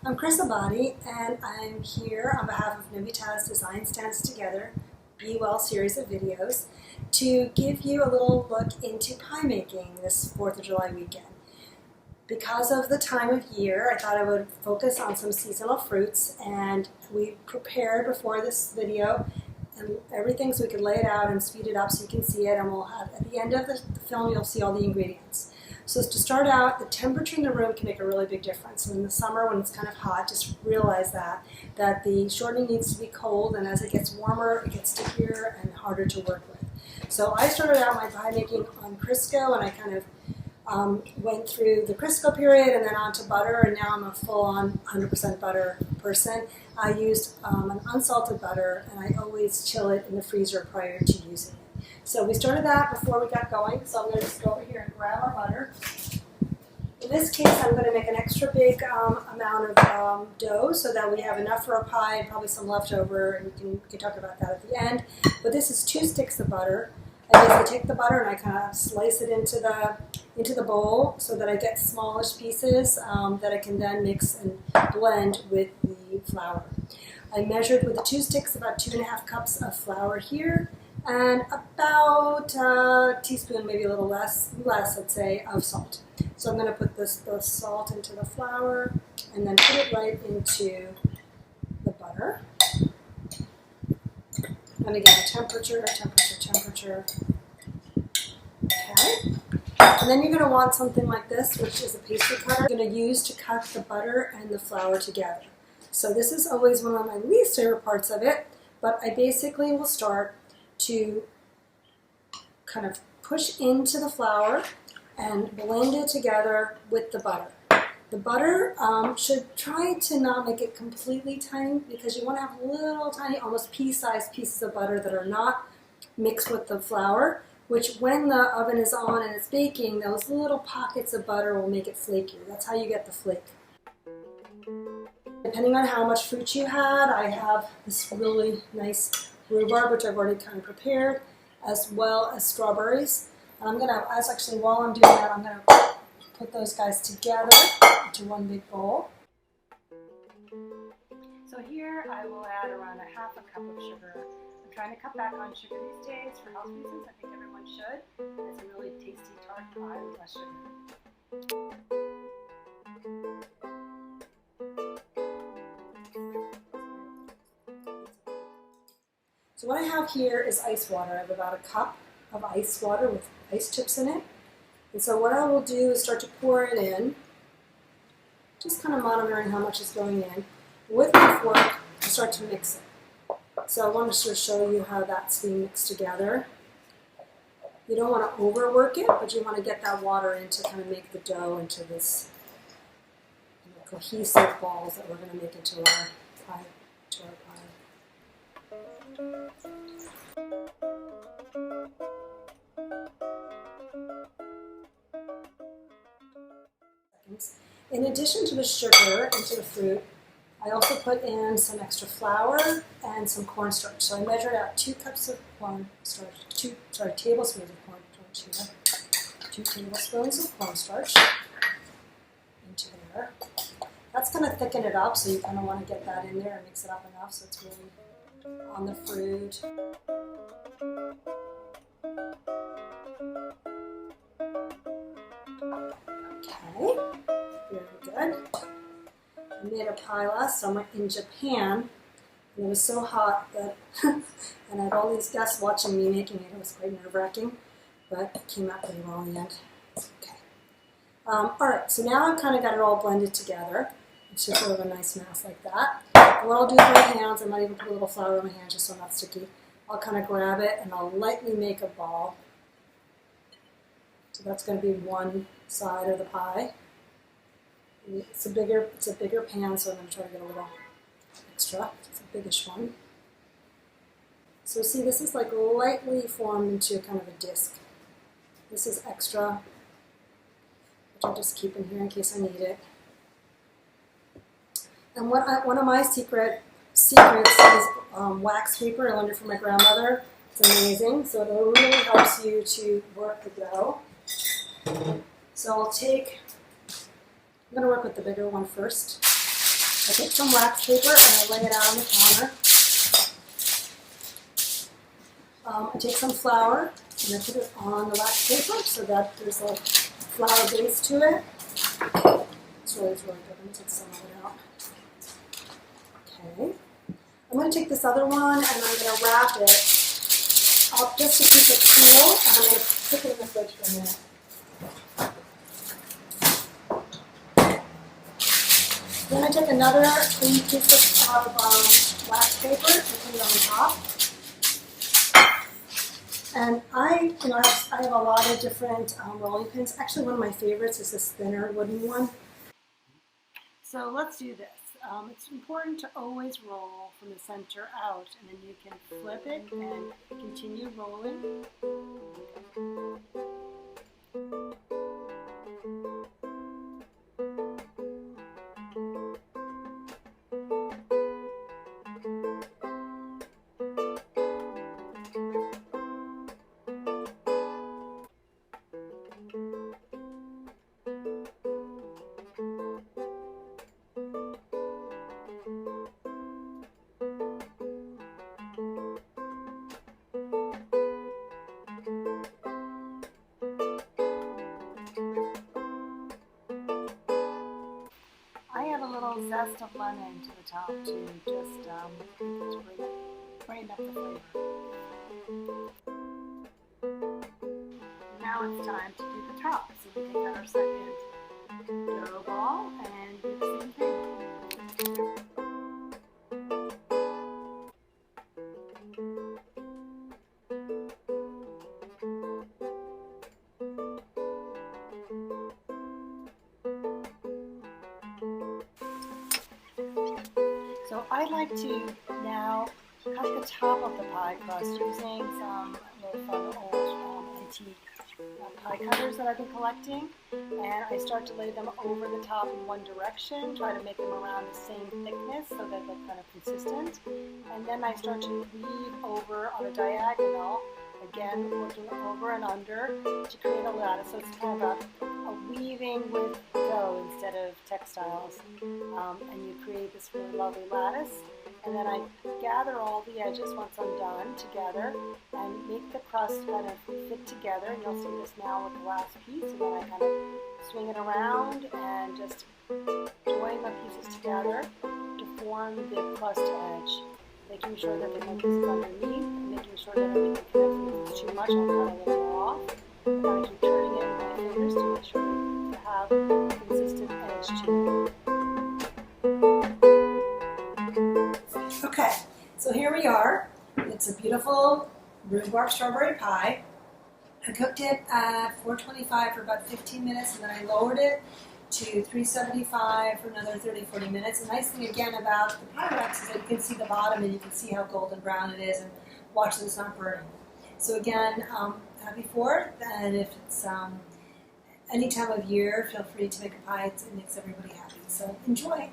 I'm Chris Abbate, and I'm here on behalf of Novita's Design Stands Together, Be Well series of videos to give you a little look into pie making this 4th of July weekend. Because of the time of year, I thought I would focus on some seasonal fruits, and we prepared before this video and everything so we could lay it out and speed it up so you can see it, and we'll have, at the end of the film, you'll see all the ingredients. So to start out, the temperature in the room can make a really big difference. So in the summer when it's kind of hot, just realize that the shortening needs to be cold, and as it gets warmer, it gets stickier and harder to work with. So I started out my pie making on Crisco, and I kind of went through the Crisco period and then on to butter, and now I'm a full-on 100% butter person. I used an unsalted butter, and I always chill it in the freezer prior to using it. So we started that before we got going, so I'm going to just go over here and grab our butter. In this case, I'm going to make an extra big amount of dough so that we have enough for a pie and probably some leftover, and we can talk about that at the end. But this is 2 sticks of butter. I basically take the butter and I kind of slice it into the bowl so that I get smallish pieces that I can then mix and blend with the flour. I measured with the 2 sticks about 2.5 cups of flour here, and about a teaspoon, maybe a little less, I'd say, of salt. So I'm going to put the salt into the flour and then put it right into the butter. And again, temperature. Okay. And then you're going to want something like this, which is a pastry cutter. You're going to use to cut the butter and the flour together. So this is always one of my least favorite parts of it, but I basically will start to kind of push into the flour and blend it together with the butter. The butter should try to not make it completely tiny, because you want to have little tiny, almost pea-sized pieces of butter that are not mixed with the flour, which when the oven is on and it's baking, those little pockets of butter will make it flaky. That's how you get the flake. Depending on how much fruit you had, I have this really nice rhubarb, which I've already kind of prepared, as well as strawberries. And I'm going to, while I'm doing that, I'm going to put those guys together into one big bowl. So here I will add around a half a cup of sugar. I'm trying to cut back on sugar these days for health reasons. I think everyone should. It's a really tasty tart pie with less sugar. So what I have here is ice water. I have about a cup of ice water with ice chips in it. And so what I will do is start to pour it in, just kind of monitoring how much is going in. With my fork, I start to mix it. So I want to sort of show you how that's being mixed together. You don't want to overwork it, but you want to get that water in to kind of make the dough into this cohesive balls that we're going to make into our pie. In addition to the sugar and to the fruit, I also put in some extra flour and some cornstarch. So I measured out 2 cups of cornstarch, tablespoons of cornstarch here. 2 tablespoons of cornstarch into there. That's going to thicken it up, so you kind of want to get that in there and mix it up enough so it's really on the fruit. Okay, very good. I made a pie last summer in Japan, and it was so hot that, and I had all these guests watching me making it. It was quite nerve-wracking, but it came out pretty well in the end. Okay. All right, so now I've kind of got it all blended together. It's just sort of a nice mass like that. And what I'll do with my hands, I might even put a little flour on my hands just so I'm not sticky. I'll kind of grab it and I'll lightly make a ball. So that's going to be one side of the pie. It's a bigger pan, so I'm going to try to get a little extra. It's a biggish one. So see, this is like lightly formed into kind of a disc. This is extra, which I'll just keep in here in case I need it. And one of my secrets is wax paper. I learned it from my grandmother. It's amazing. So it really helps you to work the dough. So I'm going to work with the bigger one first. I take some wax paper and I lay it out on the counter. I take some flour and I put it on the wax paper so that there's a flour base to it. It's really good. I'm going to take some of it out. Okay. I'm going to take this other one and I'm going to wrap it up just to keep it cool, and I'm going to put it in the fridge for a minute. Then I take another 3 pieces of wax paper and put it on top. And I have a lot of different rolling pins. Actually, one of my favorites is this thinner wooden one. So let's do this. It's important to always roll from the center out, and then you can flip it and continue rolling. I add a little zest of lemon to the top to just brighten up the flavor. Now it's time to do the top. So we take out our second dough ball and do the same thing. So I like to now cut the top of the pie crust using some really fun old antique pie cutters that I've been collecting, and I start to lay them over the top in one direction, try to make them around the same thickness so that they're kind of consistent, and then I start to weave over on a diagonal, again working over and under to create a lattice. So it's kind of a weaving with dough instead of textiles, and you create this really lovely lattice. And then I gather all the edges once I'm done together and make the crust kind of fit together. And you'll see this now with the last piece. And then I kind of swing it around and just join the pieces together to form the crust edge. Making sure that there are no pieces underneath, and making sure that everything connects. If it's too much, I'll cut a little more off. And I keep turning it with my fingers to make sure to have a consistent edge to it. Okay, so here we are. It's a beautiful rhubarb strawberry pie. I cooked it at 425 for about 15 minutes, and then I lowered it to 375 for another 30-40 minutes. The nice thing again about the Pyrex is that you can see the bottom and you can see how golden brown it is, and watch that it's not burning. So again, happy 4th, and if it's any time of year, feel free to make a pie. It makes everybody happy. So enjoy.